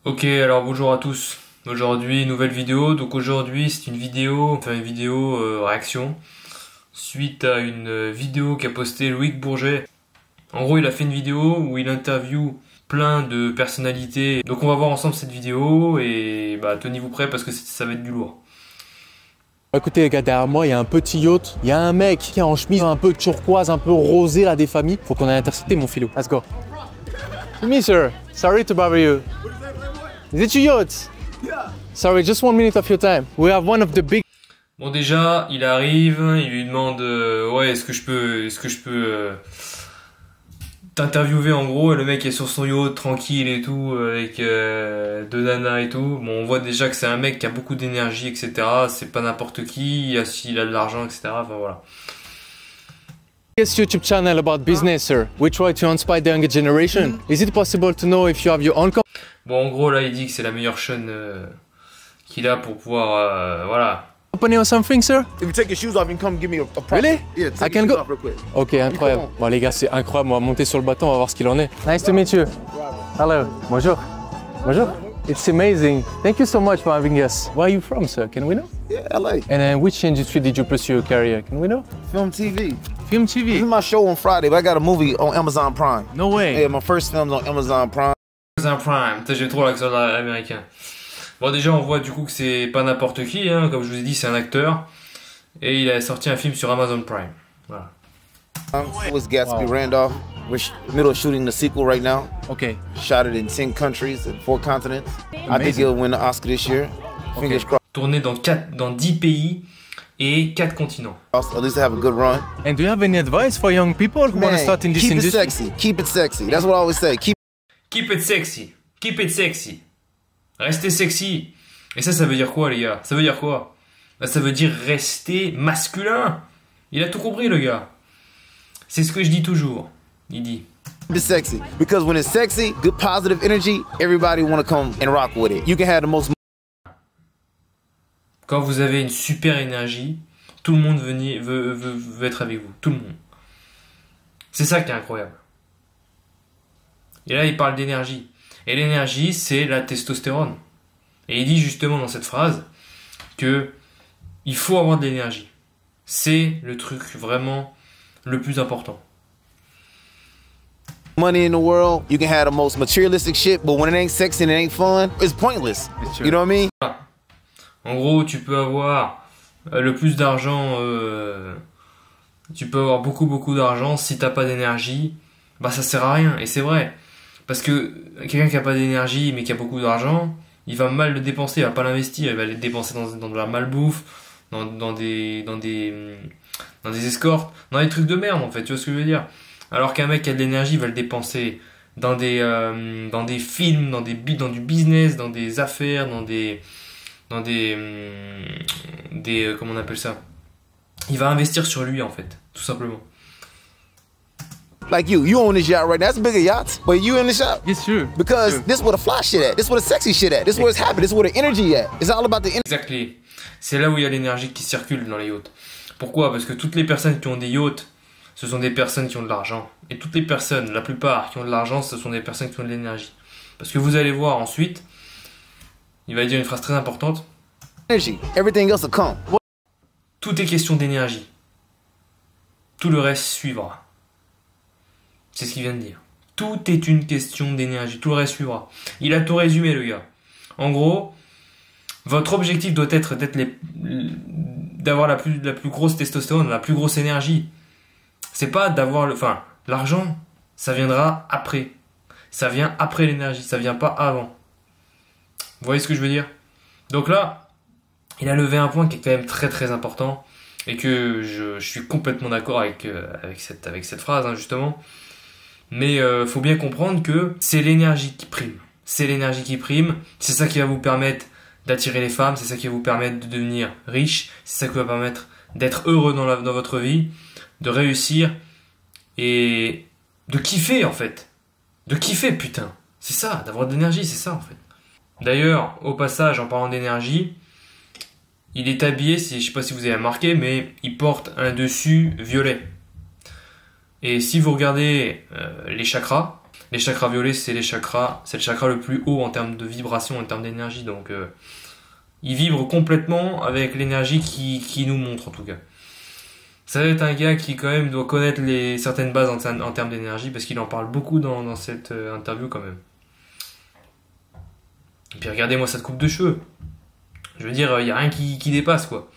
Ok, alors bonjour à tous. Aujourd'hui, nouvelle vidéo. Donc aujourd'hui, c'est une vidéo, réaction suite à une vidéo qu'a posté Loïc Bourget. En gros, il a fait une vidéo où il interviewe plein de personnalités. Donc on va voir ensemble cette vidéo et tenez-vous prêts parce que ça va être du lourd. Écoutez les gars, derrière moi il y a un petit yacht, il y a un mec qui est en chemise un peu turquoise, un peu rosée là des familles. Faut qu'on aille intercepter mon filou. Let's go. Me sir, sorry to bother you. Is it your yacht? Yeah. Sorry, just 1 minute of your time. We have one of the big. Bon déjà, il arrive, il lui demande ouais, est-ce que je peux t'interviewer en gros, et le mec est sur son yacht tranquille et tout avec deux nanas et tout. Bon, on voit déjà que c'est un mec qui a beaucoup d'énergie, etc. C'est pas n'importe qui, il a de l'argent, etc. Enfin voilà. Yes, YouTube channel about business, sir. We try to inspire the younger generation. Is it possible to know if you have your own company? Bon, en gros là, il dit que c'est la meilleure chaîne qu'il a pour pouvoir voilà. Company or something, sir? If you take your shoes off, you can come give me a price. Really? Yeah, I take can your go. shoes off real quick. Ok, incroyable. Bon les gars, c'est incroyable. On va monter sur le bateau, on va voir ce qu'il en est. Nice to meet you. Hello. Bonjour. Bonjour. It's amazing. Thank you so much for having us. Where are you from, sir? Can we know? Yeah, LA. And then which industry did you pursue your career? Can we know? Film TV. Film This is TV. my show on Friday, but I got a movie on Amazon Prime. No way. Yeah, my first film's on Amazon Prime. Amazon Prime, putain, j'ai trop l'accent américain. Bon déjà on voit du coup que c'est pas n'importe qui, hein. Comme je vous ai dit, c'est un acteur. Et il a sorti un film sur Amazon Prime. Voilà. It was Gatsby Wow. Randolph. We're middle of shooting the sequel right now. Okay. Shot it in 10 countries and 4 continents. I think Amazing. he'll win the Oscar this year. Fingers Tourné dans 10 pays et 4 continents. crossed. At least have a good run. And do you have any advice for young people who want to start in this keep it industry? sexy. Keep it sexy. That's what I always say. Keep it sexy. Keep it sexy. Restez sexy. Et ça veut dire quoi les gars? Ça veut dire quoi? Ça veut dire rester masculin. Il a tout compris le gars. C'est ce que je dis toujours. Il dit. Keep it sexy. Because when it's sexy, good positive energy, everybody want to come and rock with it. You can have the most. Quand vous avez une super énergie, tout le monde veut être avec vous. Tout le monde. C'est ça qui est incroyable. Et là, il parle d'énergie. Et l'énergie, c'est la testostérone. Et il dit justement dans cette phrase que il faut avoir de l'énergie. C'est le truc vraiment le plus important. Money in the world, you can have the most materialistic shit, but when it ain't sexy and it ain't fun, it's pointless. You know what I mean? En gros, tu peux avoir le plus d'argent, tu peux avoir beaucoup d'argent, si t'as pas d'énergie, ça sert à rien. Et c'est vrai. Parce que quelqu'un qui a pas d'énergie mais qui a beaucoup d'argent, il va mal le dépenser, il va pas l'investir, il va le dépenser dans de la malbouffe, dans des escortes, dans des trucs de merde en fait, tu vois ce que je veux dire. Alors qu'un mec qui a de l'énergie, il va le dépenser dans des films, dans du business, dans des affaires, dans des comment on appelle ça. Il va investir sur lui en fait, tout simplement. Like you own this yacht right now. That's a bigger yacht, but you in the shop. Yes, sure. Because this is where the fly shit at. This is where the sexy shit at. This is where it's happening. This is where the energy at. It's all about the energy. Exactly. C'est là où il y a l'énergie qui circule dans les yachts. Pourquoi? Parce que toutes les personnes qui ont des yachts, ce sont des personnes qui ont de l'argent. Et toutes les personnes, la plupart qui ont de l'argent, ce sont des personnes qui ont de l'énergie. Parce que vous allez voir ensuite, il va dire une phrase très importante. Energy. Everything else will come. Tout est question d'énergie. Tout le reste suivra. C'est ce qu'il vient de dire. Tout est une question d'énergie. Tout le reste suivra. Il a tout résumé, le gars. En gros, votre objectif doit être d'avoir la plus grosse testostérone, la plus grosse énergie. C'est pas d'avoir l'argent, ça viendra après. Ça vient après l'énergie, ça vient pas avant. Vous voyez ce que je veux dire? Donc là, il a levé un point qui est quand même très important et que je suis complètement d'accord avec cette phrase, hein, justement. Mais faut bien comprendre que c'est l'énergie qui prime. C'est l'énergie qui prime. C'est ça qui va vous permettre d'attirer les femmes. C'est ça qui va vous permettre de devenir riche. C'est ça qui va vous permettre d'être heureux dans votre vie, de réussir et de kiffer en fait. De kiffer, putain. C'est ça, d'avoir de l'énergie, c'est ça en fait. D'ailleurs, au passage, en parlant d'énergie, il est habillé, je sais pas si vous avez remarqué, mais il porte un dessus violet. Et si vous regardez les chakras Les chakras violets, c'est le chakra le plus haut en termes de vibration, en termes d'énergie. Donc, il vibre complètement avec l'énergie qui nous montre, en tout cas. Ça va être un gars qui, quand même, doit connaître certaines bases en termes d'énergie, parce qu'il en parle beaucoup dans cette interview, quand même. Et puis, regardez-moi cette coupe de cheveux. Je veux dire, il n'y a rien qui dépasse, quoi.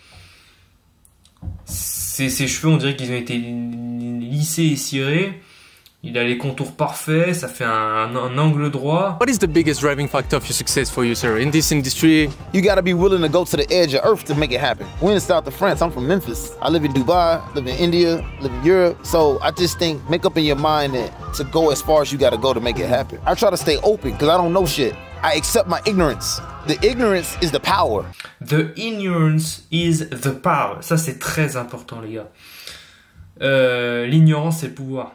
Ses cheveux, on dirait qu'ils ont été lissés et cirés. Il a les contours parfaits, ça fait un angle droit. What is the biggest driving factor of your success for you, sir, in this industry? You gotta be willing to go to the edge of earth to make it happen. We're in south of France. I'm from Memphis. I live in Dubai, live in India, live in Europe. So I just think, make up in your mind that to go as far as you gotta go to make it happen. I try to stay open because I don't know shit. I accept my ignorance. The ignorance is the power. The ignorance is the power. Ça, c'est très important, les gars. L'ignorance, c'est le pouvoir.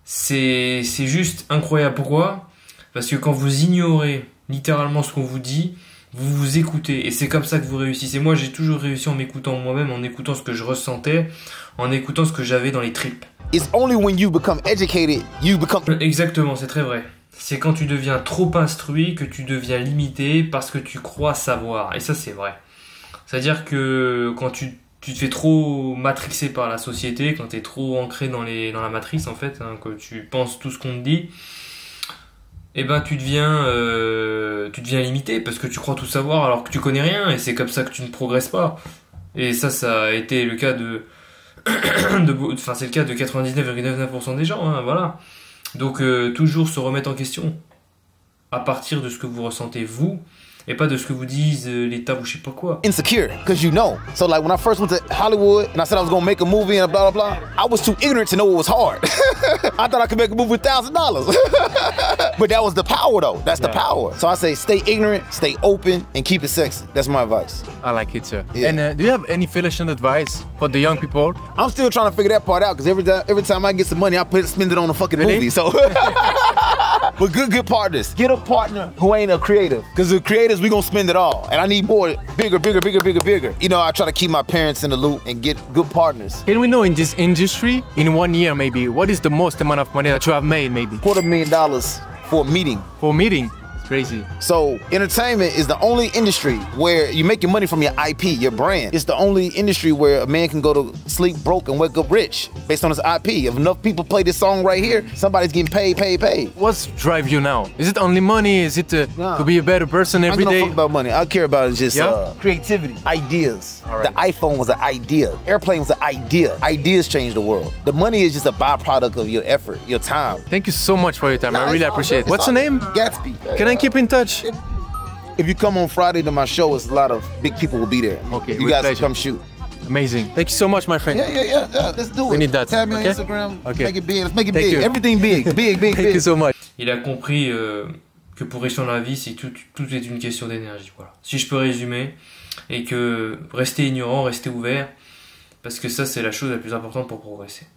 C'est juste incroyable. Pourquoi? Parce que quand vous ignorez littéralement ce qu'on vous dit, vous vous écoutez. Et c'est comme ça que vous réussissez. Moi, j'ai toujours réussi en m'écoutant moi-même, en écoutant ce que je ressentais, en écoutant ce que j'avais dans les tripes. It's only when you become educated, you become... Exactement, c'est très vrai. C'est quand tu deviens trop instruit que tu deviens limité parce que tu crois savoir. Et ça, c'est vrai. C'est-à-dire que quand tu te fais trop matrixer par la société, quand tu es trop ancré dans la matrice, en fait, que tu penses tout ce qu'on te dit, eh ben tu deviens limité parce que tu crois tout savoir alors que tu connais rien, et c'est comme ça que tu ne progresses pas. Et ça a été le cas c'est le cas de 99,99% des gens, hein, voilà. Donc toujours se remettre en question à partir de ce que vous ressentez vous, et pas de ce que vous disent l'État ou je sais pas quoi. Insecure, because you know. So like when I first went to Hollywood and I said I was gonna make a movie and blah, blah, blah, I was too ignorant to know it was hard. I thought I could make a movie with $1,000. But that was the power though, that's the power. So I say stay ignorant, stay open, and keep it sexy. That's my advice. I like it, sir. Yeah. And do you have any fashion advice for the young people? I'm still trying to figure that part out because every time I get some money, I spend it on a fucking Really? movie. So, but good partners. Get a partner who ain't a creative, because the creators, we gonna spend it all. And I need more, bigger. You know, I try to keep my parents in the loop and get good partners. Can we know in this industry, in 1 year maybe, what is the most amount of money that you have made maybe? $250,000 for a meeting. For a meeting? It's crazy. So entertainment is the only industry where you're making money from your IP, your brand. It's the only industry where a man can go to sleep broke and wake up rich based on his IP. If enough people play this song right here, somebody's getting paid. What drives you now? Is it only money? Is it to be a better person every I day? don't fuck about money. I care about is just creativity, ideas. All right. The iPhone was an idea. Airplane was an idea. Ideas change the world. The money is just a byproduct of your effort, your time. Thank you so much for your time. I really appreciate it. What's your name? Gatsby. Can I keep in touch? If you come on Friday to my show, it's a lot of big people will be there. Okay, you with guys pleasure. can come shoot. Amazing. Thank you so much, my friend. Yeah. Let's do it. We need that. Tag me on Okay? Instagram. Okay. Make it big. Let's make it Thank big. you. Everything big. Big. Thank you so much. Il a compris que pour réussir dans la vie, c'est tout est une question d'énergie. Voilà. Si je peux résumer, et que rester ignorant, rester ouvert, parce que ça c'est la chose la plus importante pour progresser.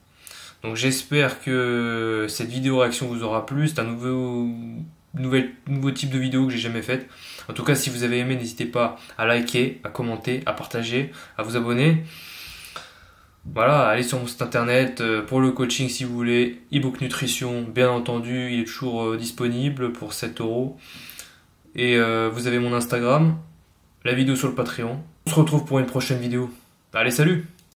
Donc j'espère que cette vidéo réaction vous aura plu. C'est un nouveau type de vidéo que j'ai jamais faite. En tout cas, si vous avez aimé, n'hésitez pas à liker, à commenter, à partager, à vous abonner. Voilà, allez sur mon site internet pour le coaching si vous voulez. eBook Nutrition, bien entendu, il est toujours disponible pour 7 €. Et vous avez mon Instagram, la vidéo sur le Patreon. On se retrouve pour une prochaine vidéo. Allez, salut!